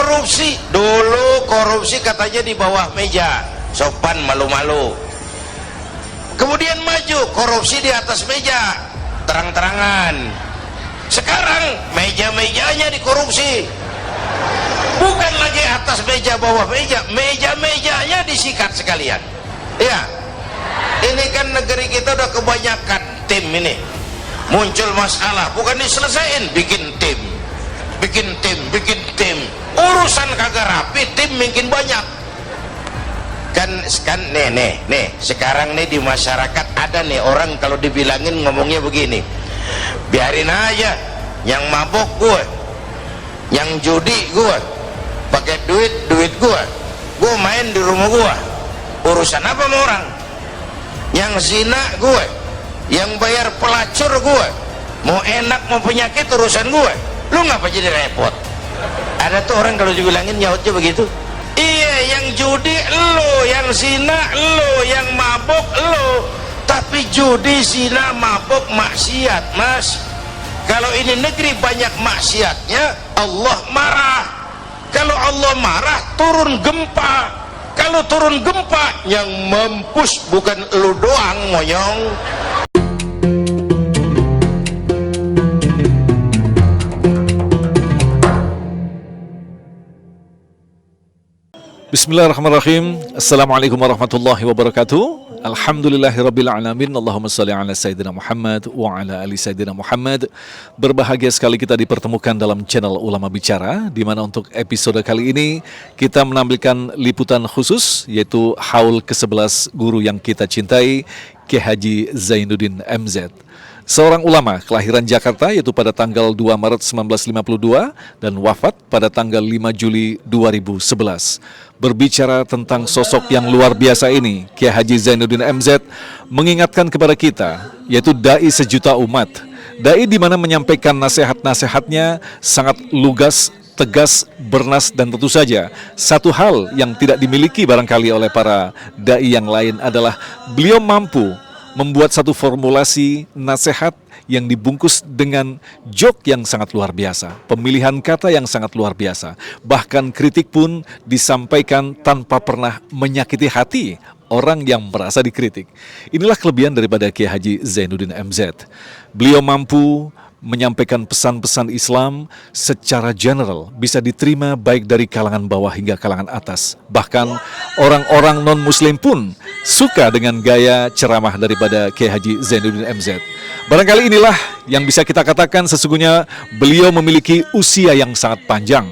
korupsi. Dulu korupsi katanya di bawah meja, sopan malu-malu. Kemudian maju, korupsi di atas meja, terang-terangan. Sekarang meja-mejanya dikorupsi. Bukan lagi atas meja, bawah meja, meja-mejanya disikat sekalian. Ya, ini kan negeri kita udah kebanyakan tim ini. Muncul masalah, bukan diselesain, bikin tim. Urusan kagak rapi, tim makin banyak. Kan nih sekarang nih di masyarakat ada nih orang kalau dibilangin ngomongnya begini, biarin aja, yang mabok gue, yang judi gue, pakai duit gue main di rumah gue, urusan apa sama orang? Yang zina gue, yang bayar pelacur gue, mau enak mau penyakit urusan gue, lu ngapa jadi repot? Ada tuh orang kalau dibilangin nyautnya begitu. Iya, yang judi lo, yang zina lo, yang mabuk lo. Tapi judi, zina, mabuk, maksiat, mas. Kalau ini negeri banyak maksiatnya, Allah marah. Kalau Allah marah, turun gempa. Kalau turun gempa, yang mampus bukan lo doang, monyong. Bismillahirrahmanirrahim. Assalamualaikum warahmatullahi wabarakatuh. Alhamdulillahirrabbilalamin. Allahumma salli ala Sayyidina Muhammad wa ala ali Sayyidina Muhammad. Berbahagia sekali kita dipertemukan dalam channel Ulama Bicara, di mana untuk episode kali ini kita menampilkan liputan khusus, yaitu haul ke-11 guru yang kita cintai, Kiai Haji Zainuddin MZ. Seorang ulama kelahiran Jakarta, yaitu pada tanggal 2 Maret 1952 dan wafat pada tanggal 5 Juli 2011. Berbicara tentang sosok yang luar biasa ini, Kiai Haji Zainuddin MZ mengingatkan kepada kita, yaitu dai sejuta umat. Dai di mana menyampaikan nasihat-nasihatnya sangat lugas, tegas, bernas, dan tentu saja satu hal yang tidak dimiliki barangkali oleh para dai yang lain adalah beliau mampu membuat satu formulasi nasihat yang dibungkus dengan joke yang sangat luar biasa, pemilihan kata yang sangat luar biasa, bahkan kritik pun disampaikan tanpa pernah menyakiti hati orang yang merasa dikritik. Inilah kelebihan daripada Kiai Haji Zainuddin MZ. Beliau mampu menyampaikan pesan-pesan Islam secara general, bisa diterima baik dari kalangan bawah hingga kalangan atas. Bahkan orang-orang non-muslim pun suka dengan gaya ceramah daripada Kiai Haji Zainuddin MZ. Barangkali inilah yang bisa kita katakan sesungguhnya beliau memiliki usia yang sangat panjang.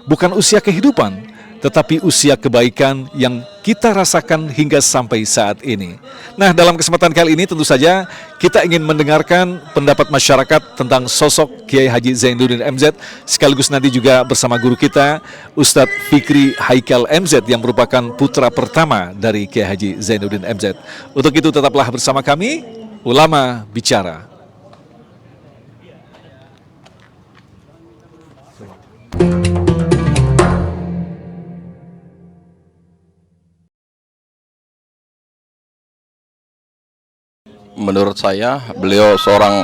Bukan usia kehidupan, tetapi usia kebaikan yang kita rasakan hingga sampai saat ini. Nah, dalam kesempatan kali ini tentu saja kita ingin mendengarkan pendapat masyarakat tentang sosok Kiai Haji Zainuddin MZ, sekaligus nanti juga bersama guru kita, Ustadz Fikri Haikal MZ, yang merupakan putra pertama dari Kiai Haji Zainuddin MZ. Untuk itu tetaplah bersama kami, Ulama Bicara. Menurut saya, beliau seorang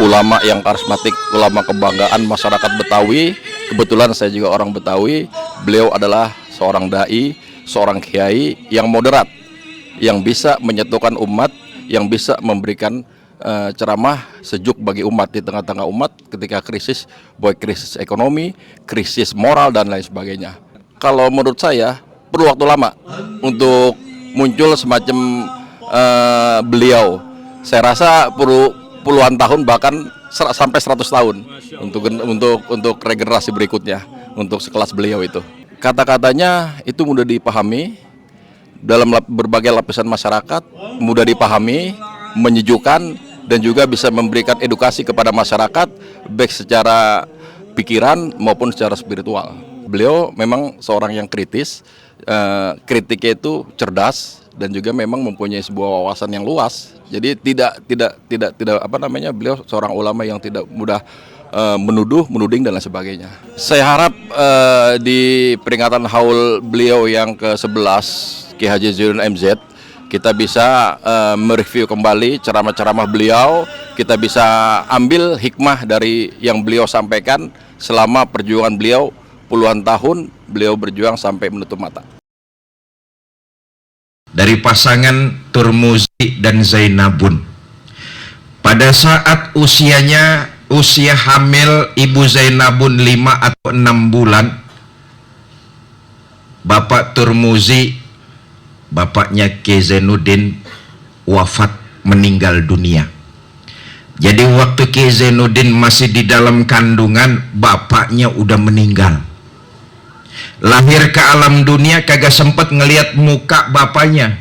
ulama yang karismatik, ulama kebanggaan masyarakat Betawi. Kebetulan saya juga orang Betawi. Beliau adalah seorang dai, seorang kiai yang moderat, yang bisa menyatukan umat, yang bisa memberikan ceramah sejuk bagi umat di tengah-tengah umat ketika krisis, baik krisis ekonomi, krisis moral, dan lain sebagainya. Kalau menurut saya, perlu waktu lama untuk muncul semacam beliau. Saya rasa perlu puluhan tahun, bahkan sampai 100 tahun untuk regenerasi berikutnya, untuk sekelas beliau itu. Kata-katanya itu mudah dipahami dalam berbagai lapisan masyarakat, mudah dipahami, menyejukkan, dan juga bisa memberikan edukasi kepada masyarakat baik secara pikiran maupun secara spiritual. Beliau memang seorang yang kritis, kritiknya itu cerdas, dan juga memang mempunyai sebuah wawasan yang luas. Jadi tidak beliau seorang ulama yang tidak mudah menuduh, menuding, dan lain sebagainya. Saya harap di peringatan haul beliau yang ke-11 Kiai Haji Zainuddin MZ, kita bisa mereview kembali ceramah-ceramah beliau, kita bisa ambil hikmah dari yang beliau sampaikan selama perjuangan beliau puluhan tahun beliau berjuang sampai menutup mata. Dari pasangan Turmuzi dan Zainabun. Pada saat usia hamil Ibu Zainabun 5 atau 6 bulan, Bapak Turmuzi, bapaknya Ki Zainuddin, wafat, meninggal dunia. Jadi waktu Ki Zainuddin masih di dalam kandungan, bapaknya udah meninggal. Lahir ke alam dunia kagak sempet ngelihat muka bapaknya.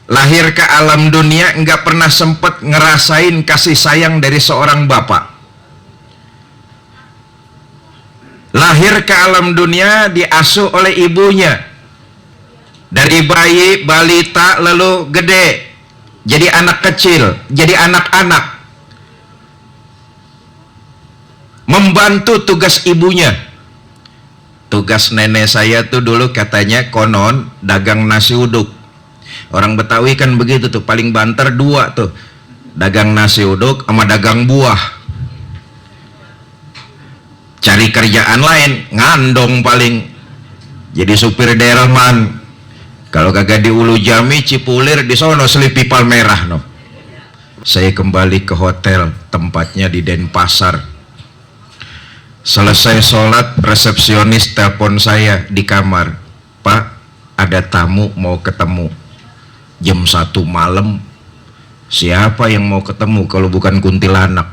Lahir ke alam dunia nggak pernah sempet ngerasain kasih sayang dari seorang bapak. Lahir ke alam dunia diasuh oleh ibunya. Dari bayi, balita, lalu gede. Jadi anak kecil, jadi anak-anak. Membantu tugas ibunya. Tugas nenek saya tuh dulu katanya konon dagang nasi uduk. Orang Betawi kan begitu tuh, paling banter dua tuh, dagang nasi uduk sama dagang buah. Cari kerjaan lain, ngandong paling, jadi supir delman. Kalau kagak di Ulu Jami, Cipulir, di sono Selipi Palmerah no. Saya kembali ke hotel, tempatnya di Denpasar. Selesai sholat, resepsionis telepon saya di kamar. Pak, ada tamu mau ketemu. Jam 1 malam. Siapa yang mau ketemu kalau bukan kuntilanak?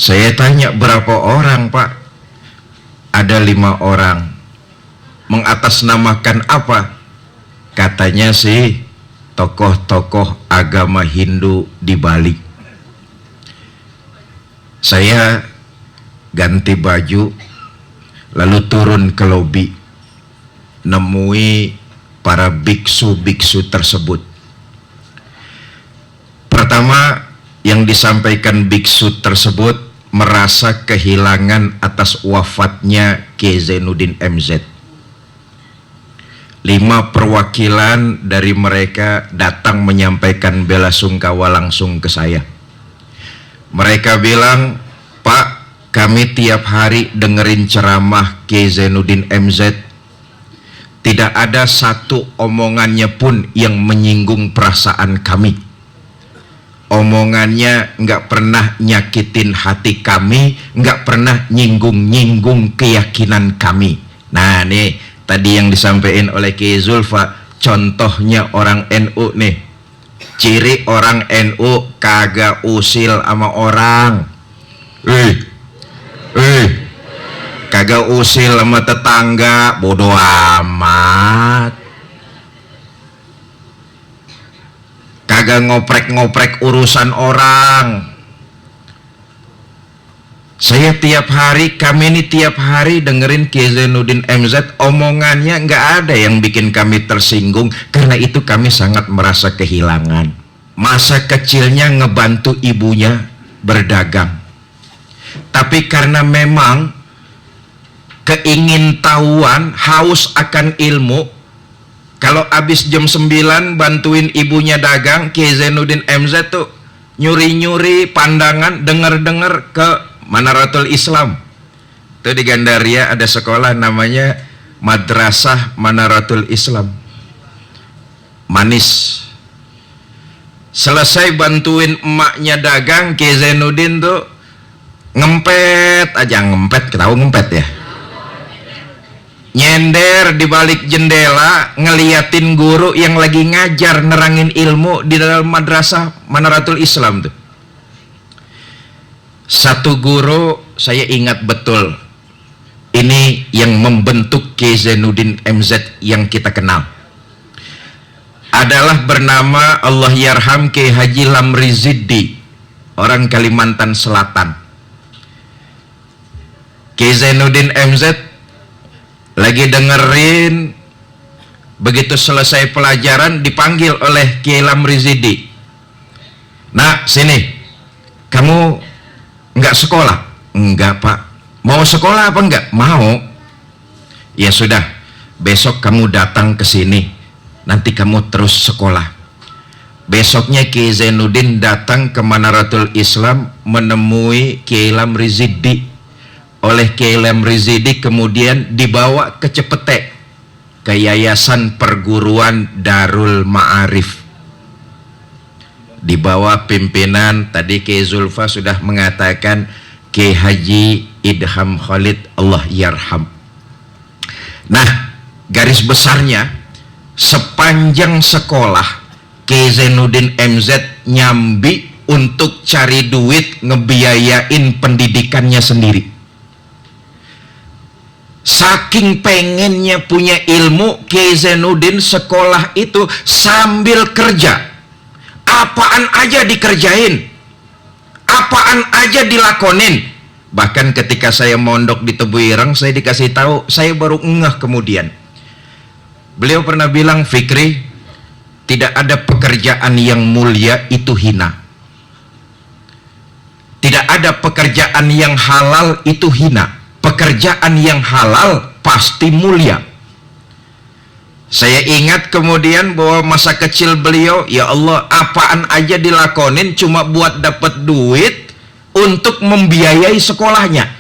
Saya tanya, berapa orang Pak? Ada 5 orang. Mengatasnamakan apa? Katanya sih tokoh-tokoh agama Hindu di Bali. Saya ganti baju, lalu turun ke lobi, nemui para biksu-biksu tersebut. Pertama, yang disampaikan biksu tersebut merasa kehilangan atas wafatnya Ki Zainuddin MZ. 5 perwakilan dari mereka datang menyampaikan bela sungkawa langsung ke saya. Mereka bilang, Pak, kami tiap hari dengerin ceramah Ki Zainuddin MZ. Tidak ada satu omongannya pun yang menyinggung perasaan kami. Omongannya nggak pernah nyakitin hati kami, nggak pernah nyinggung-nyinggung keyakinan kami. Nah nih, tadi yang disampaikan oleh Ki Zulfa, contohnya orang NU nih. Ciri orang NU kagak usil sama orang. Kagak usil sama tetangga, bodoh amat. Kagak ngoprek-ngoprek urusan orang. Saya tiap hari, kami ini tiap hari dengerin Ki Zainuddin MZ, omongannya nggak ada yang bikin kami tersinggung. Karena itu kami sangat merasa kehilangan. Masa kecilnya ngebantu ibunya berdagang, tapi karena memang keingintahuan, haus akan ilmu, kalau habis jam 9 bantuin ibunya dagang, Ki Zainuddin MZ tuh nyuri-nyuri pandangan, denger-denger ke Manaratul Islam. Itu di Gandaria ada sekolah namanya Madrasah Manaratul Islam. Manis. Selesai bantuin emaknya dagang, Ki Zainuddin tuh ngempet aja, tahu ngempet ya? Nyender di balik jendela ngeliatin guru yang lagi ngajar nerangin ilmu di dalam Madrasah Manaratul Islam tuh. Satu guru saya ingat betul, ini yang membentuk Ki Zainuddin MZ yang kita kenal, adalah bernama Allahyarham Ki Haji Lamri Ziddi, orang Kalimantan Selatan. Ki Zainuddin MZ lagi dengerin, begitu selesai pelajaran dipanggil oleh Ki Lamri Ziddi. Nah sini, kamu nggak sekolah? Enggak Pak. Mau sekolah apa enggak? Mau. Ya sudah, besok kamu datang ke sini, nanti kamu terus sekolah. Besoknya Ki Zainuddin datang ke Manaratul Islam menemui Ki Lamri Ziddi. oleh Kiai Lemri Zidik, kemudian dibawa ke Cepete, ke Yayasan Perguruan Darul Ma'arif, di bawah pimpinan tadi Kiai Zulfa sudah mengatakan Kiai Haji Idham Khalid, Allah yarham. Nah, garis besarnya sepanjang sekolah Kiai Zainuddin MZ nyambi untuk cari duit ngebiayain pendidikannya sendiri. Saking pengennya punya ilmu, Kiai Zainuddin sekolah itu sambil kerja. Apaan aja dikerjain, apaan aja dilakonin. Bahkan ketika saya mondok di Tebu Ireng, saya dikasih tahu, saya baru ngeh kemudian. Beliau pernah bilang, Fikri, tidak ada pekerjaan yang mulia itu hina. Tidak ada pekerjaan yang halal itu hina. Pekerjaan yang halal pasti mulia. Saya ingat kemudian bahwa masa kecil beliau, ya Allah, apaan aja dilakonin cuma buat dapat duit untuk membiayai sekolahnya.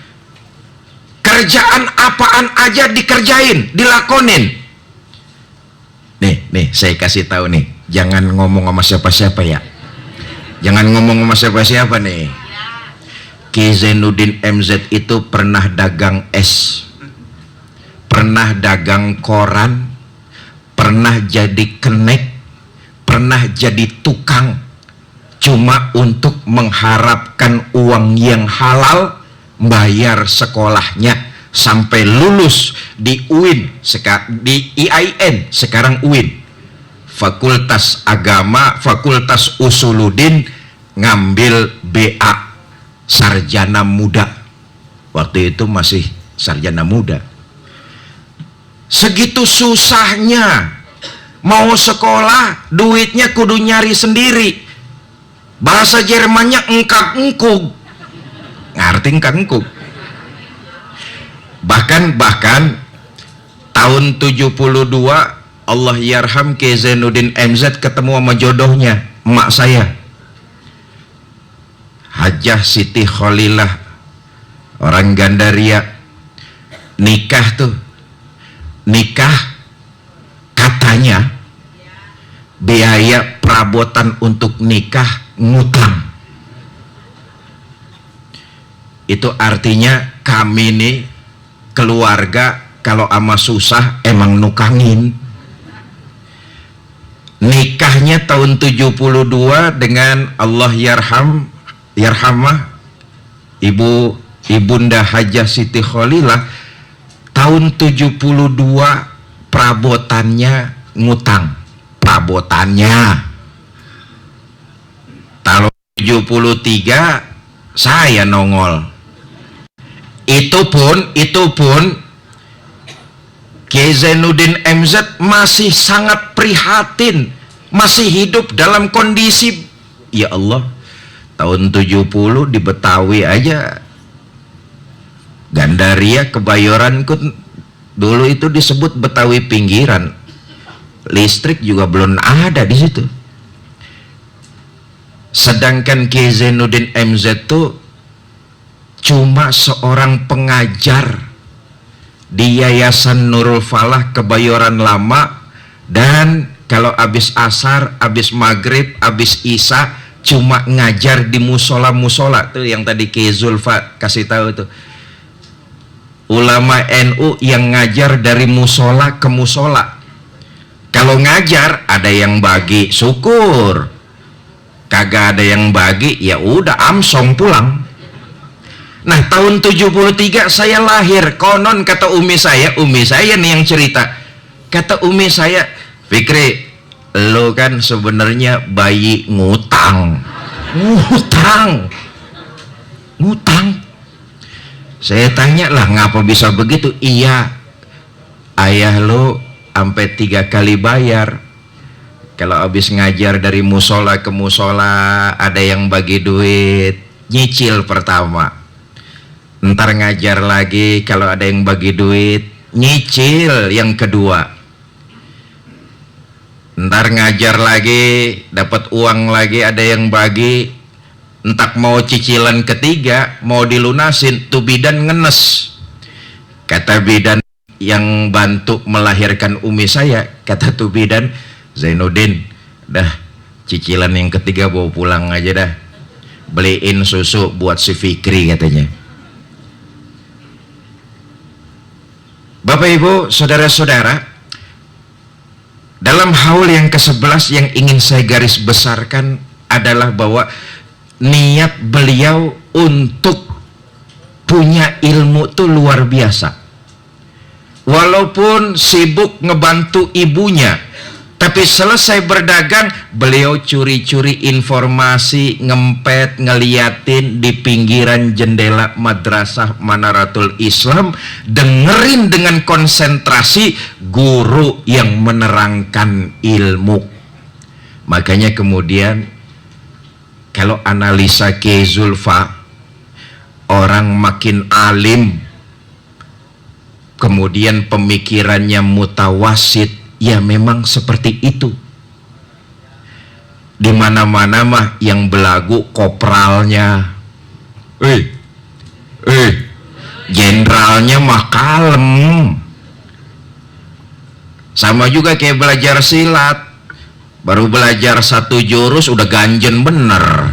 Kerjaan apaan aja dikerjain, dilakonin. Nih, saya kasih tahu nih, jangan ngomong sama siapa-siapa ya. Jangan ngomong sama siapa-siapa nih. Kiai Zainuddin MZ itu pernah dagang es, pernah dagang koran, pernah jadi kenek, pernah jadi tukang, cuma untuk mengharapkan uang yang halal, bayar sekolahnya sampai lulus di UIN, di IAIN, sekarang UIN, Fakultas Agama, Fakultas Usuluddin, ngambil BA, sarjana muda. Waktu itu masih sarjana muda. Segitu susahnya mau sekolah, duitnya kudu nyari sendiri. Bahasa Jermannya engkak-engkug. Ngerti engkak-engkug? Bahkan tahun 72 Allah yarham Kiai Zainuddin MZ ketemu sama jodohnya, emak saya, Hajah Siti Khalilah, orang Gandaria. Nikah katanya biaya perabotan untuk nikah ngutang. Itu artinya kami nih keluarga kalau ama susah emang nukangin. Nikahnya tahun 72 dengan Allah yarhamah Ibunda Hajah Siti Khalilah, tahun 72 perabotannya ngutang. Perabotannya tahun 73 saya nongol. Itu pun Kiai Zainuddin MZ masih sangat prihatin, masih hidup dalam kondisi, ya Allah, tahun 70 di Betawi aja, Gandaria, Kebayoran dulu itu disebut Betawi pinggiran, listrik juga belum ada di situ. Sedangkan Kiai Zainuddin MZ itu cuma seorang pengajar di Yayasan Nurul Falah Kebayoran Lama, dan kalau habis asar, habis maghrib, habis isya cuma ngajar di musola-musola tuh yang tadi Kiai Zulfa kasih tahu tuh. Ulama NU yang ngajar dari musola ke musola. Kalau ngajar ada yang bagi syukur, kagak ada yang bagi ya udah amsong pulang. Nah tahun 73 saya lahir, konon kata umi saya nih yang cerita, kata umi saya, Fikri, lo kan sebenarnya bayi ngutang. Saya tanya lah, ngapa bisa begitu? Iya, ayah lo sampai 3 kali bayar. Kalau habis ngajar dari musola ke musola, ada yang bagi duit, nyicil pertama. Ntar ngajar lagi, kalau ada yang bagi duit, nyicil yang kedua. Ntar ngajar lagi, dapat uang lagi, ada yang bagi, entak mau cicilan ketiga mau dilunasin, tuh bidan ngenes. Kata bidan yang bantu melahirkan umi saya, kata tuh bidan, Zainuddin, dah cicilan yang ketiga bawa pulang aja dah, beliin susu buat si Fikri katanya. Bapak Ibu, saudara-saudara, dalam haul yang ke-11 yang ingin saya garis besarkan adalah bahwa niat beliau untuk punya ilmu tuh luar biasa. Walaupun sibuk ngebantu ibunya, tapi selesai berdagang beliau curi-curi informasi, ngempet, ngeliatin di pinggiran jendela madrasah Manaratul Islam, dengerin dengan konsentrasi guru yang menerangkan ilmu. Makanya kemudian kalau analisa Kiai Zulfa, orang makin alim kemudian pemikirannya mutawasid, ya memang seperti itu. Di mana-mana mah yang belagu kopralnya, jenderalnya mah kalem. Sama juga kayak belajar silat, baru belajar satu jurus udah ganjen bener.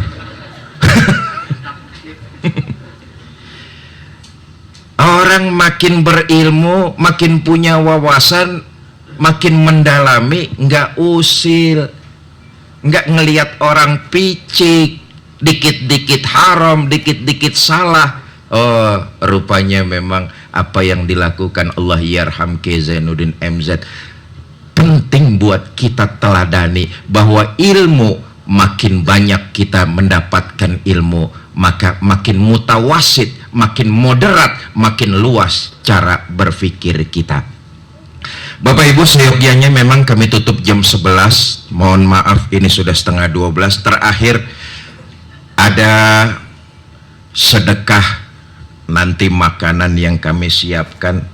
Orang makin berilmu, makin punya wawasan, makin mendalami, nggak usil, nggak ngelihat orang picik, dikit-dikit haram, dikit-dikit salah. Oh, rupanya memang apa yang dilakukan Allah yarham Kiai Zainuddin MZ penting buat kita teladani, bahwa ilmu makin banyak kita mendapatkan ilmu, maka makin mutawasid, makin moderat, makin luas cara berpikir kita. Bapak Ibu, seyogyanya memang kami tutup jam 11. Mohon maaf ini sudah setengah 12. Terakhir ada sedekah, nanti makanan yang kami siapkan,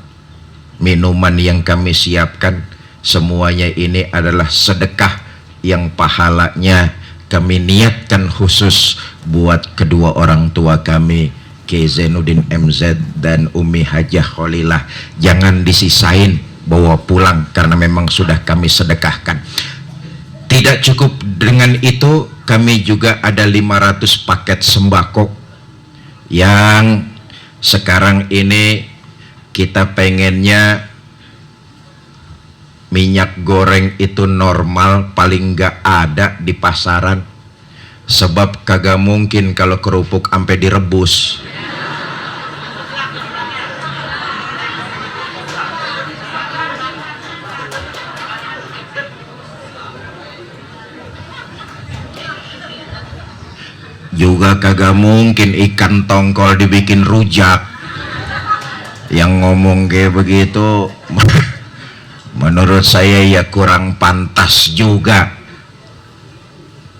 minuman yang kami siapkan, semuanya ini adalah sedekah yang pahalanya kami niatkan khusus buat kedua orang tua kami, Kiai Zainuddin MZ dan Umi Hajah Kholilah. Jangan disisain, bawa pulang karena memang sudah kami sedekahkan. Tidak cukup dengan itu, kami juga ada 500 paket sembako yang sekarang ini kita pengennya minyak goreng itu normal, paling nggak ada di pasaran, sebab kagak mungkin kalau kerupuk sampai direbus. Juga kagak mungkin ikan tongkol dibikin rujak. Yang ngomong kayak begitu menurut saya ya kurang pantas juga.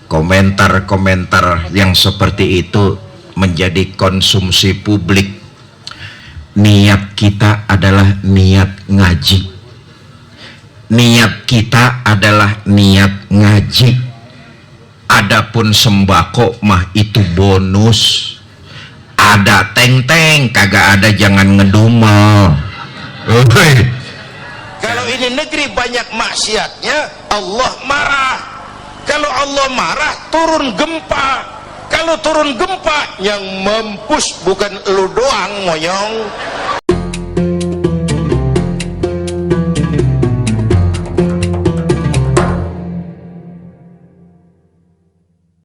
Komentar-komentar yang seperti itu menjadi konsumsi publik. Niat kita adalah niat ngaji. Niat kita adalah niat ngaji. Adapun sembako mah itu bonus. Ada teng-teng, kagak ada jangan ngedumel. Kalau ini negeri banyak maksiatnya, Allah marah. Kalau Allah marah, turun gempa. Kalau turun gempa, yang mampus bukan lu doang, monyong.